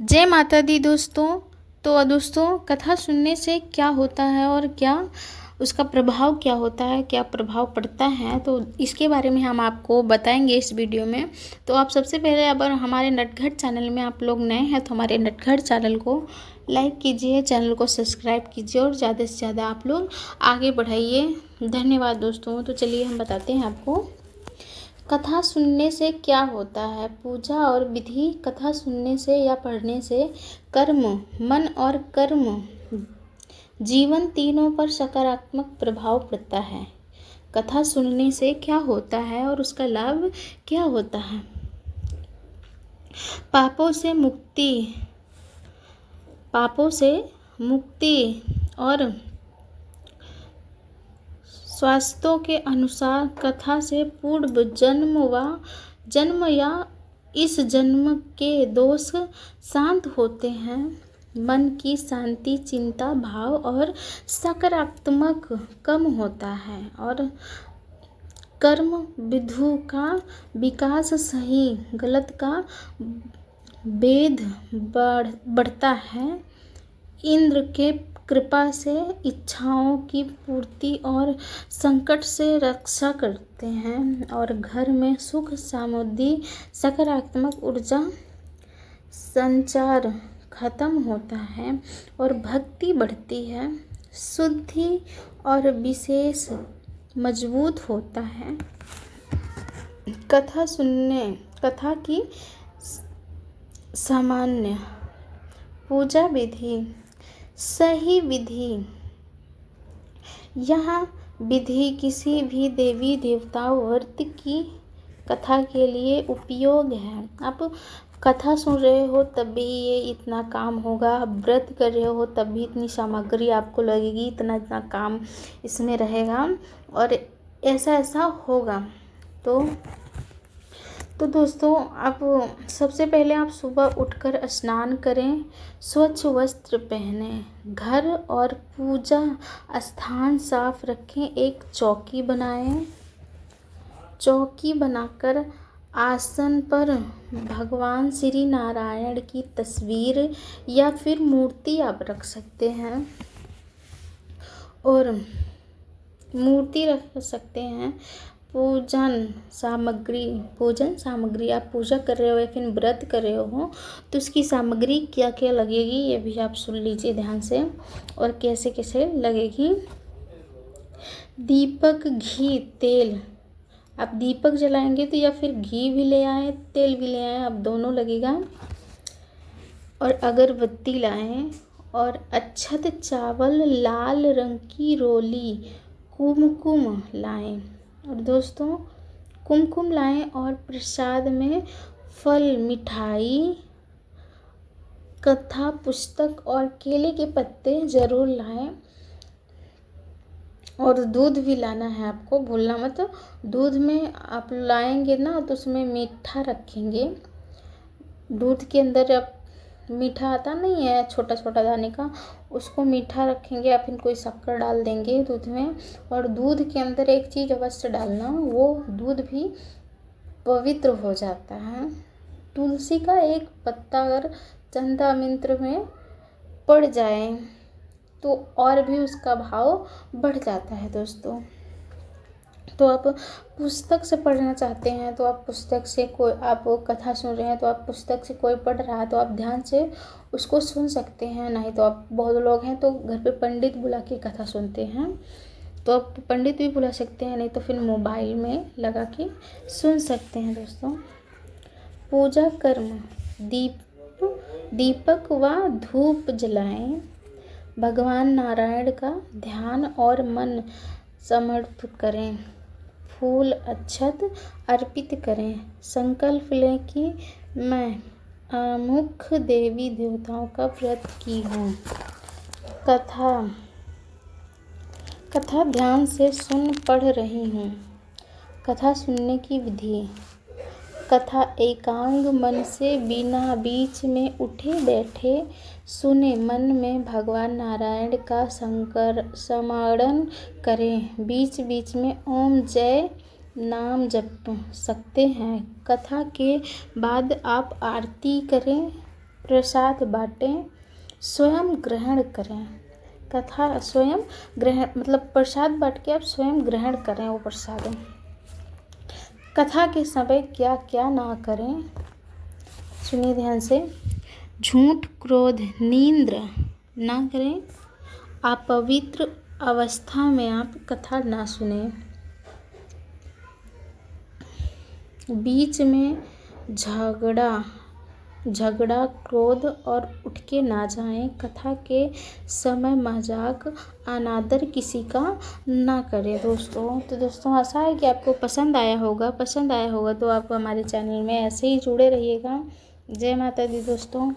जय माता दी दोस्तों। तो दोस्तों, कथा सुनने से क्या होता है और क्या उसका प्रभाव क्या होता है, क्या प्रभाव पड़ता है, तो इसके बारे में हम आपको बताएंगे इस वीडियो में। तो आप सबसे पहले अगर हमारे नटखट चैनल में आप लोग नए हैं तो हमारे नटखट चैनल को लाइक कीजिए, चैनल को सब्सक्राइब कीजिए और ज़्यादा से ज़्यादा आप लोग आगे बढ़ाइए। धन्यवाद दोस्तों। तो चलिए हम बताते हैं आपको कथा सुनने से क्या होता है। पूजा और विधि। कथा सुनने से या पढ़ने से कर्म, मन और कर्म, जीवन तीनों पर सकारात्मक प्रभाव पड़ता है। कथा सुनने से क्या होता है और उसका लाभ क्या होता है। पापों से मुक्ति और शास्त्रों के अनुसार कथा से पूर्व जन्म या इस जन्म के दोष शांत होते हैं। मन की शांति, चिंता भाव और सकारात्मक कम होता है और कर्म विधु का विकास, सही गलत का भेद बढ़ता है। इंद्र के कृपा से इच्छाओं की पूर्ति और संकट से रक्षा करते हैं और घर में सुख समृद्धि, सकारात्मक ऊर्जा संचार खत्म होता है और भक्ति बढ़ती है। शुद्धि और विशेष मजबूत होता है। कथा की सामान्य पूजा विधि। सही विधि। यह विधि किसी भी देवी देवता व्रत की कथा के लिए उपयोग है। आप कथा सुन रहे हो तब भी ये इतना काम होगा, व्रत कर रहे हो तब भी इतनी सामग्री आपको लगेगी, इतना इतना काम इसमें रहेगा और ऐसा ऐसा होगा। तो दोस्तों, आप सबसे पहले आप सुबह उठकर स्नान करें, स्वच्छ वस्त्र पहनें, घर और पूजा स्थान साफ रखें, एक चौकी बनाएं। चौकी बनाकर आसन पर भगवान श्री नारायण की तस्वीर या फिर मूर्ति आप रख सकते हैं और मूर्ति रख सकते हैं। पूजन सामग्री, आप पूजा कर रहे हो या फिर व्रत कर रहे हो तो उसकी सामग्री क्या क्या लगेगी ये भी आप सुन लीजिए ध्यान से और कैसे कैसे लगेगी। दीपक, घी, तेल। आप दीपक जलाएंगे तो या फिर घी भी ले आए, तेल भी ले आए, आप दोनों लगेगा। और अगरबत्ती लाएं और अक्षत, चावल, लाल रंग की रोली, कुमकुम लाएं। और दोस्तों, कुमकुम लाएं और प्रसाद में फल, मिठाई, कथा पुस्तक और केले के पत्ते ज़रूर लाएं। और दूध भी लाना है आपको, भूलना मत। दूध में आप लाएंगे ना तो उसमें मीठा रखेंगे। दूध के अंदर आप मीठा आता नहीं है छोटा छोटा दाने का, उसको मीठा रखेंगे या फिर कोई शक्कर डाल देंगे दूध में। और दूध के अंदर एक चीज़ अवश्य डालना, वो दूध भी पवित्र हो जाता है। तुलसी का एक पत्ता अगर चंदा मंत्र में पड़ जाए तो और भी उसका भाव बढ़ जाता है दोस्तों। तो आप पुस्तक से पढ़ना चाहते हैं तो आप पुस्तक से आप कथा सुन रहे हैं तो आप पुस्तक से कोई पढ़ रहा है तो आप ध्यान से उसको सुन सकते हैं। नहीं तो आप बहुत लोग हैं तो घर पे पंडित बुला के कथा सुनते हैं तो आप पंडित भी बुला सकते हैं, नहीं तो फिर मोबाइल में लगा के सुन सकते हैं दोस्तों। पूजा कर्म। दीपक व धूप जलाएं, भगवान नारायण का ध्यान और मन समर्पित करें, फूल अक्षत अर्पित करें, संकल्प लें कि मैं मुख्य देवी देवताओं का व्रत की हूँ। कथा ध्यान से सुन पढ़ रही हूँ। कथा सुनने की विधि। कथा एकांग मन से बिना बीच में उठे बैठे सुने, मन में भगवान नारायण का स्मरण करें, बीच बीच में ओम जय नाम जप सकते हैं। कथा के बाद आप आरती करें प्रसाद बाटें, स्वयं ग्रहण करें। कथा स्वयं ग्रहण मतलब प्रसाद बांट के आप स्वयं ग्रहण करें वो प्रसाद। कथा के समय क्या क्या ना करें, सुनिए ध्यान से। झूठ, क्रोध, नींद ना करें। अपवित्र अवस्था में आप कथा ना सुने। बीच में झगड़ा क्रोध और उठ के ना जाएं। कथा के समय मजाक अनादर किसी का ना करें दोस्तों। तो दोस्तों आशा है कि आपको पसंद आया होगा तो आप हमारे चैनल में ऐसे ही जुड़े रहिएगा। जय माता दी दोस्तों।